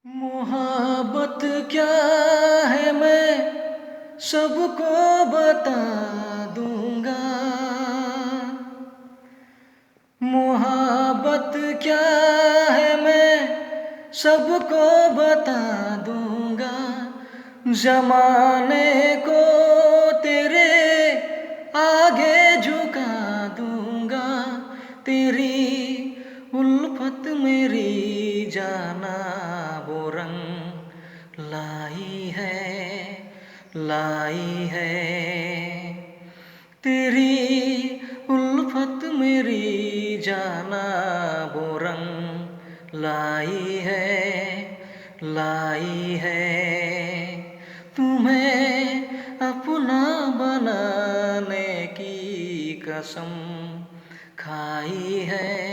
मोहब्बत क्या है मैं सबको बता दूंगा। मोहब्बत क्या है मैं सबको बता दूंगा। जमाने को तेरे आगे झुका दूंगा। तेरी उल्फत मेरी जाना वो रंग लाई है। तेरी उल्फत मेरी जाना वो रंग लाई है। तुम्हें अपना बनाने की कसम खाई है।